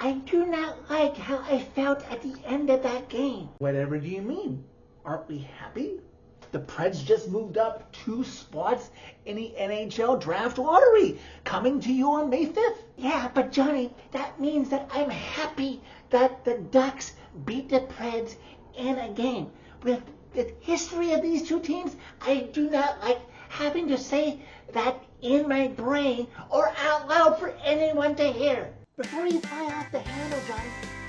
I do not like how I felt at the end of that game. Whatever do you mean? Aren't we happy? The Preds just moved up 2 spots in the NHL draft lottery, coming to you on May 5th. Yeah, but Johnny, that means that I'm happy that the Ducks beat the Preds in a game. With the history of these two teams, I do not like having to say that in my brain or out loud for anyone to hear. Before you fly off the handle, Johnny,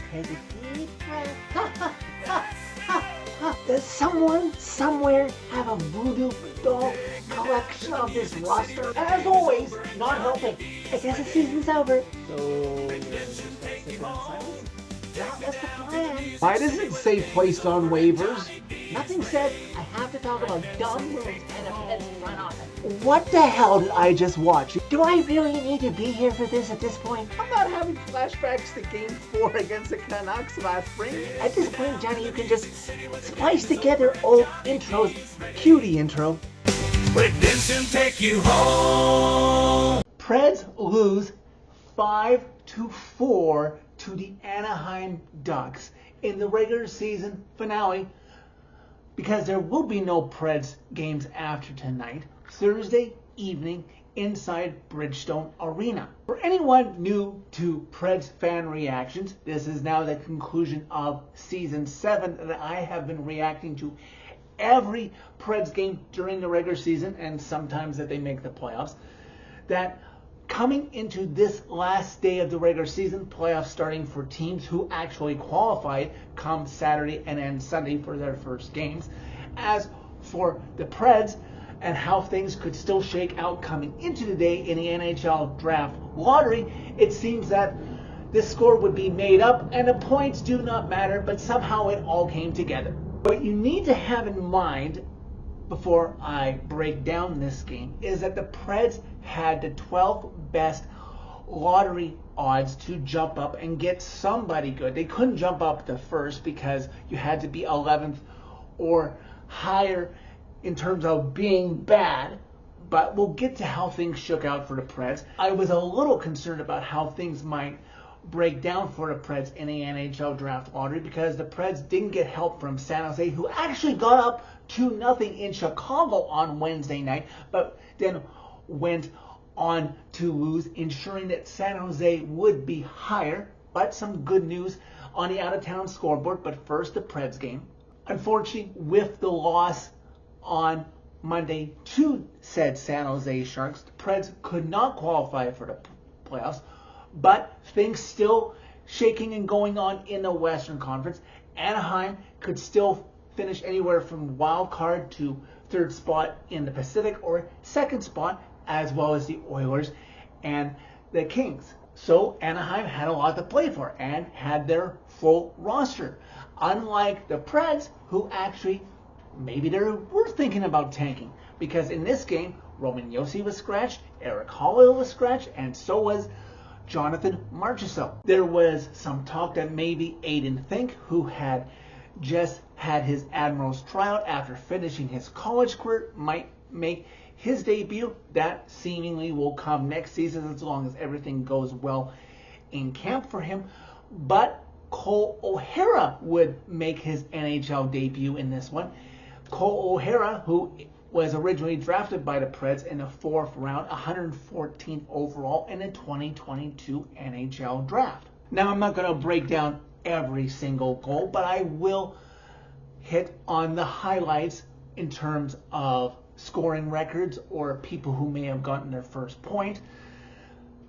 take a deep breath. Ha, ha, ha, ha. Does someone somewhere have a voodoo doll collection of this roster? As always, not helping. I guess the season's over. So, sit down silence. That was the plan. Why does it say placed on waivers? Nothing said I have to talk about dumb moves and a Preds front office. What the hell did I just watch? Do I really need to be here for this at this point? I'm not having flashbacks to Game 4 against the Canucks last spring. At this point, Johnny, you can just splice together old intros. Cutie intro. Redemption take you home. Preds lose 5-4 to the Anaheim Ducks in the regular season finale because there will be no Preds games after tonight, Thursday evening inside Bridgestone Arena. For anyone new to Preds fan reactions, this is now the conclusion of Season 7 that I have been reacting to every Preds game during the regular season and sometimes that they make the playoffs. That coming into this last day of the regular season, playoffs starting for teams who actually qualified come Saturday and then Sunday for their first games. As for the Preds and how things could still shake out coming into the day in the NHL draft lottery, it seems that this score would be made up and the points do not matter, but somehow it all came together. What you need to have in mind before I break down this game is that the Preds had the 12th best lottery odds to jump up and get somebody good. They couldn't jump up to first because you had to be 11th or higher in terms of being bad, but we'll get to how things shook out for the Preds. I was a little concerned about how things might break down for the Preds in the NHL draft lottery because the Preds didn't get help from San Jose, who actually got up 2-0 in Chicago on Wednesday night, but then went on to lose, ensuring that San Jose would be higher. But some good news on the out-of-town scoreboard. But first, the Preds game. Unfortunately, with the loss on Monday to said San Jose Sharks, the Preds could not qualify for the playoffs, but things still shaking and going on in the Western Conference. Anaheim could still finish anywhere from wild card to third spot in the Pacific or second spot, as well as the Oilers and the Kings. So Anaheim had a lot to play for and had their full roster. Unlike the Preds, who actually maybe they were thinking about tanking, because in this game, Roman Josi was scratched, Eric Holloway was scratched, and so was Jonathan Marchessault. There was some talk that maybe Aiden Fink, who had just had his Admirals tryout after finishing his college career, might make his debut. That seemingly will come next season as long as everything goes well in camp for him. But Cole O'Hara would make his NHL debut in this one. Cole O'Hara, who was originally drafted by the Preds in the 4th round, 114th overall in the 2022 NHL draft. Now, I'm not going to break down every single goal, but I will hit on the highlights in terms of scoring records or people who may have gotten their first point.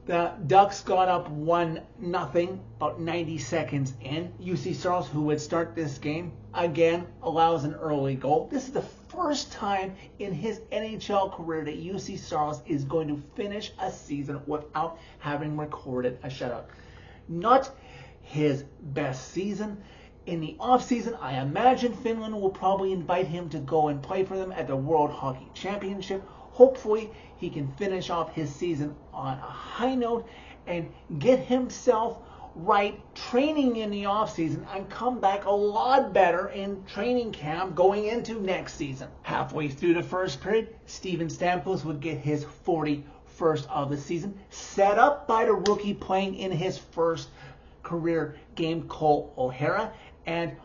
The Ducks got up 1-0 about 90 seconds in. UC Saros, who would start this game, again allows an early goal. This is the first time in his NHL career that UC Saros is going to finish a season without having recorded a shutout. Not his best season. In the offseason, I imagine Finland will probably invite him to go and play for them at the World Hockey Championship. Hopefully, he can finish off his season on a high note and get himself right training in the offseason and come back a lot better in training camp going into next season. Halfway through the first period, Steven Stamkos would get his 41st of the season, set up by the rookie playing in his first career game Cole O'Hara, and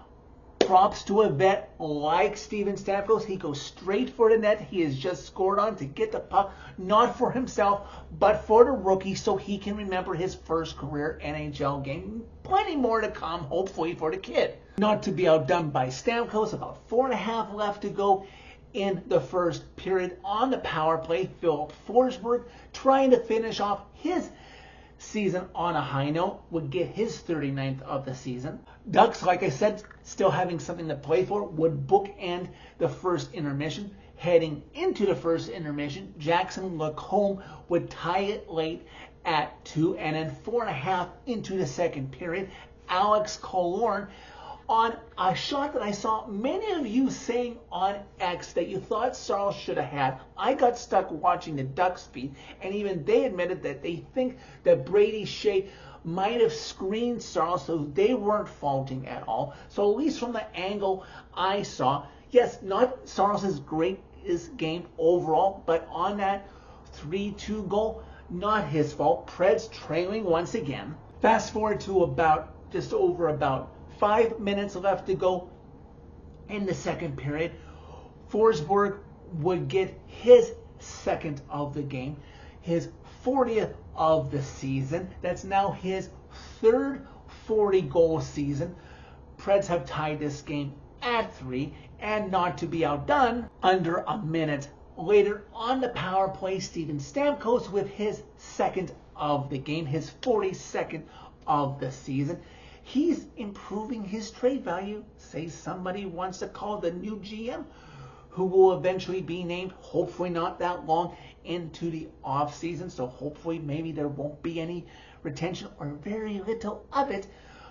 props to a vet like Steven Stamkos. He goes straight for the net. He has just scored on to get the puck, not for himself, but for the rookie, so he can remember his first career NHL game. Plenty more to come, hopefully, for the kid. Not to be outdone by Stamkos, about 4.5 left to go in the first period. On the power play, Philip Forsberg, trying to finish off his season on a high note, would get his 39th of the season. Ducks, like I said, still having something to play for, would bookend the first intermission. Heading into the first intermission, Jackson Lacombe would tie it late at 2, and then 4.5 into the second period, Alex Killorn, on a shot that I saw many of you saying on X that you thought Saros should have had. I got stuck watching the Ducks feed, and even they admitted that they think that Brady Shea might have screened Saros, so they weren't faulting at all. So at least from the angle I saw, yes, not Saros' greatest game overall, but on that 3-2 goal, not his fault. Preds trailing once again. Fast forward to just over 5 minutes left to go in the second period. Forsberg would get his second of the game, his 40th of the season. That's now his third 40-goal season. Preds have tied this game at 3, and not to be outdone, under a minute later on the power play, Steven Stamkos with his second of the game, his 42nd of the season. He's improving his trade value. Say somebody wants to call the new GM, who will eventually be named, hopefully not that long into the off season. So hopefully maybe there won't be any retention or very little of it.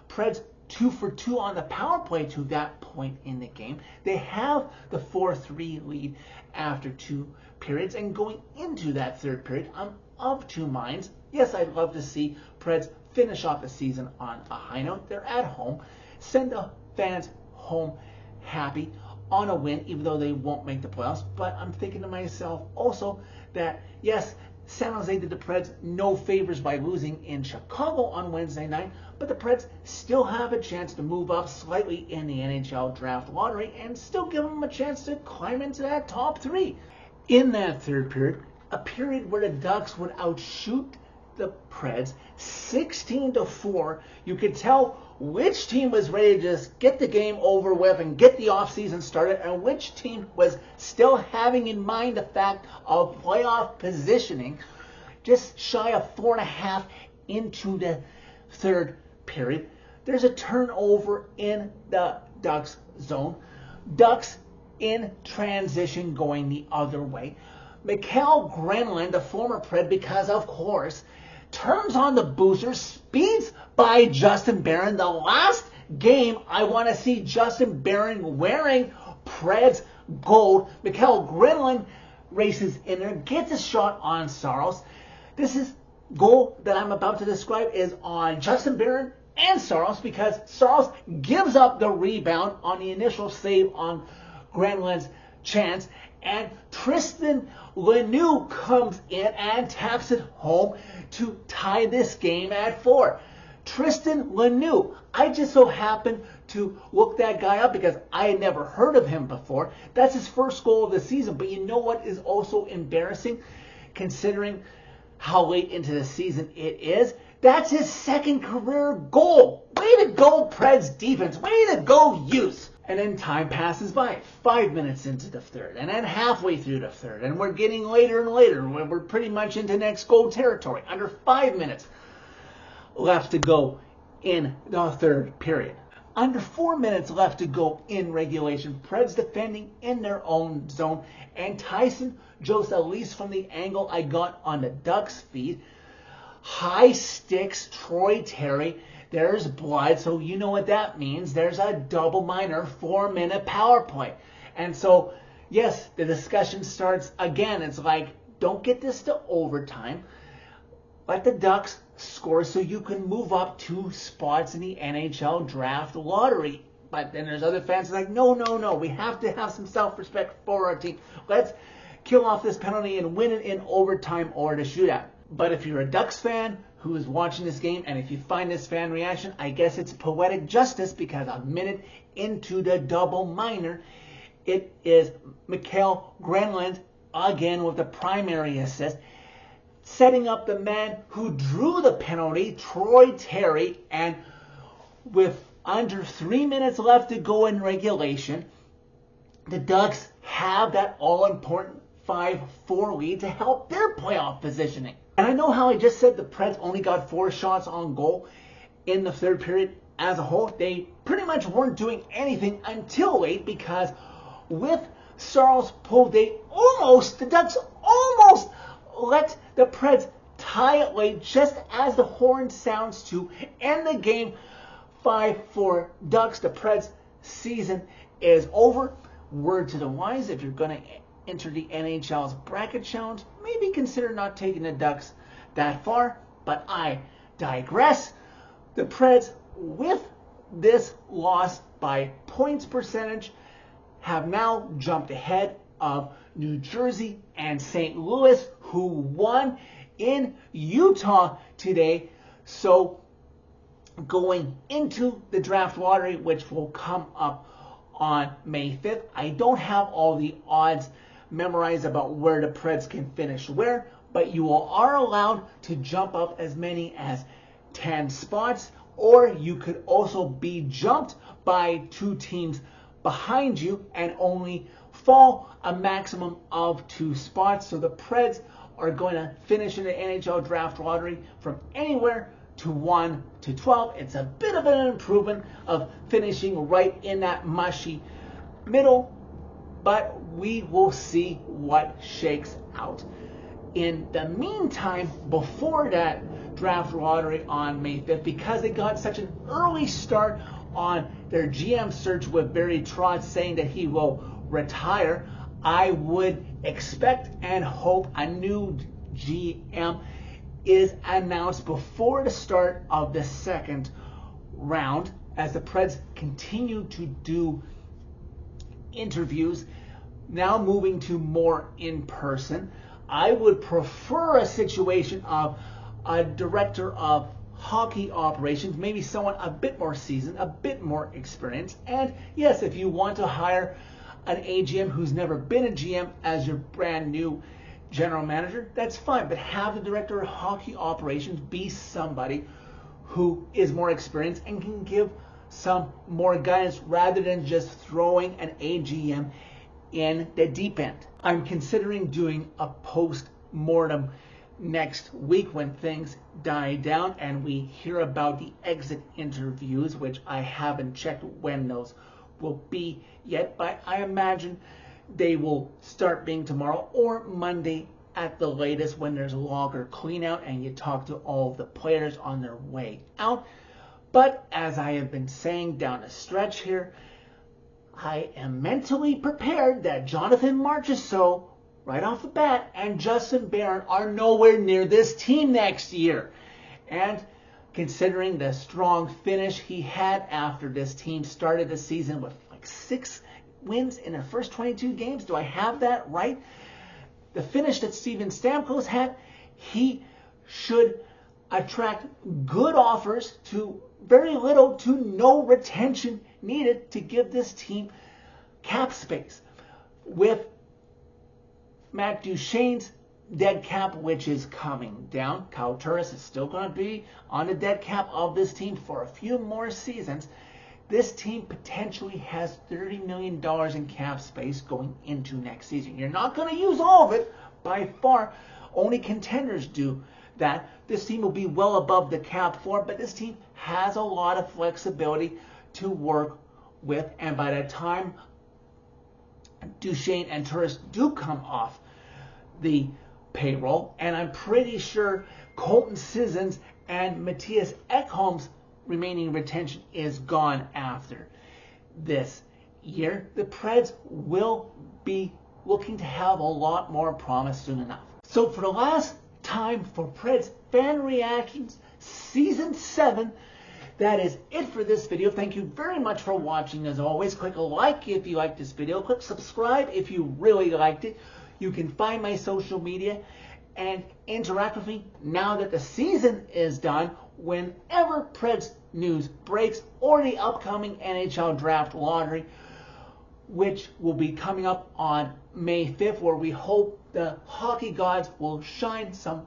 Preds 2 for 2 on the power play to that point in the game. They have the 4-3 lead after 2 periods, and going into that third period, I'm of two minds. Yes, I'd love to see Preds finish off the season on a high note. They're at home. Send the fans home happy on a win, even though they won't make the playoffs. But I'm thinking to myself also that, yes, San Jose did the Preds no favors by losing in Chicago on Wednesday night, but the Preds still have a chance to move up slightly in the NHL draft lottery and still give them a chance to climb into that top 3. In that third period, a period where the Ducks would outshoot the Preds 16-4. You could tell which team was ready to just get the game over with and get the offseason started, and which team was still having in mind the fact of playoff positioning. Just shy of 4.5 into the third period, there's a turnover in the Ducks zone. Ducks in transition going the other way. Mikael Granlund, the former Pred, because of course, turns on the booster, speeds by Justin Barron. The last game I want to see Justin Barron wearing Preds gold. Mikael Granlund races in there, gets a shot on Saros. This is goal that I'm about to describe is on Justin Barron and Saros, because Saros gives up the rebound on the initial save on Granlund's chance, and Tristan Lanoux comes in and taps it home to tie this game at 4. Tristan Lanoux, I just so happened to look that guy up because I had never heard of him before. That's his first goal of the season, but you know what is also embarrassing, considering how late into the season it is? That's his second career goal. Way to go, Preds defense. Way to go, Use. And then time passes by. 5 minutes into the third, and then halfway through the third, and we're getting later and later. We're pretty much into next goal territory. Under 5 minutes left to go in the third period. Under 4 minutes left to go in regulation. Preds defending in their own zone, and Tyson Joselis from the angle I got on the Ducks feed. High sticks Troy Terry. There's blood, so you know what that means. There's a double minor 4-minute power play. And so, yes, the discussion starts again. It's like, don't get this to overtime. Let the Ducks score so you can move up 2 spots in the NHL draft lottery. But then there's other fans like, no. We have to have some self-respect for our team. Let's kill off this penalty and win it in overtime or the shootout. But if you're a Ducks fan, who is watching this game, and if you find this fan reaction, I guess it's poetic justice, because a minute into the double minor, it is Mikael Granlund again with the primary assist, setting up the man who drew the penalty, Troy Terry, and with under 3 minutes left to go in regulation, the Ducks have that all-important 5-4 lead to help their playoff positioning. And I know how I just said the Preds only got 4 shots on goal in the third period as a whole. They pretty much weren't doing anything until late, because with Charles Poe, the Ducks almost let the Preds tie it late just as the horn sounds to end the game 5-4 Ducks. The Preds season is over. Word to the wise, if you're going to enter the NHL's bracket challenge, maybe consider not taking the Ducks that far, but I digress. The Preds, with this loss by points percentage, have now jumped ahead of New Jersey and St. Louis, who won in Utah today. So going into the draft lottery, which will come up on May 5th, I don't have all the odds memorized about where the Preds can finish where, but you are allowed to jump up as many as 10 spots, or you could also be jumped by 2 teams behind you and only fall a maximum of 2 spots. So the Preds are going to finish in the NHL draft lottery from anywhere to 1 to 12. It's a bit of an improvement of finishing right in that mushy middle, but we will see what shakes out. In the meantime, before that draft lottery on May 5th, because they got such an early start on their GM search with Barry Trotz saying that he will retire, I would expect and hope a new GM is announced before the start of the second round, as the Preds continue to do interviews, now moving to more in person. I would prefer a situation of a director of hockey operations, maybe someone a bit more seasoned, a bit more experienced. And yes, if you want to hire an AGM who's never been a GM as your brand new general manager, that's fine, but have the director of hockey operations be somebody who is more experienced and can give some more guidance, rather than just throwing an AGM in the deep end. I'm considering doing a post-mortem next week when things die down and we hear about the exit interviews, which I haven't checked when those will be yet, but I imagine they will start being tomorrow or Monday at the latest, when there's a longer clean out and you talk to all of the players on their way out. But as I have been saying down the stretch here, I am mentally prepared that Jonathan Marchessault, right off the bat, and Justin Barron are nowhere near this team next year. And considering the strong finish he had after this team started the season with like 6 wins in their first 22 games, do I have that right? The finish that Steven Stamkos had, he should attract good offers to very little to no retention needed to give this team cap space. With Matt Duchene's dead cap, which is coming down, Kyle Turris is still going to be on the dead cap of this team for a few more seasons. This team potentially has $30 million in cap space going into next season. You're not going to use all of it by far. Only contenders do that. This team will be well above the cap floor, but this team has a lot of flexibility to work with. And by the time Duchene and Turris do come off the payroll, and I'm pretty sure Colton Sissons and Matthias Ekholm's remaining retention is gone after this year, the Preds will be looking to have a lot more promise soon enough. So for the last time for Preds Fan Reactions Season 7, that is it for this video. Thank you very much for watching. As always, click a like if you liked this video. Click subscribe if you really liked it. You can find my social media and interact with me now that the season is done whenever Preds news breaks or the upcoming NHL Draft Lottery, which will be coming up on May 5th, where we hope the hockey gods will shine some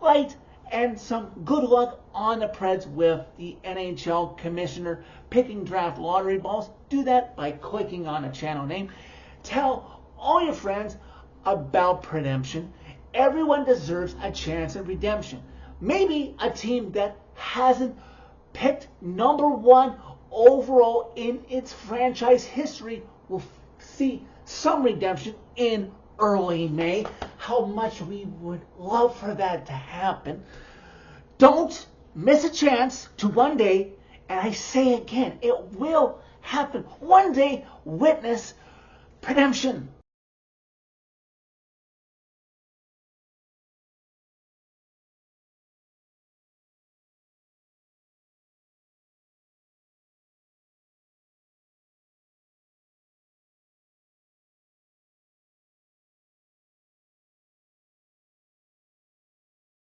light and some good luck on the Preds with the NHL commissioner picking draft lottery balls. Do that by clicking on the channel name. Tell all your friends about redemption. Everyone deserves a chance at redemption. Maybe a team that hasn't picked number 1 overall in its franchise history will see some redemption in early May. How much we would love for that to happen. Don't miss a chance to one day, and I say again, it will happen, one day witness redemption.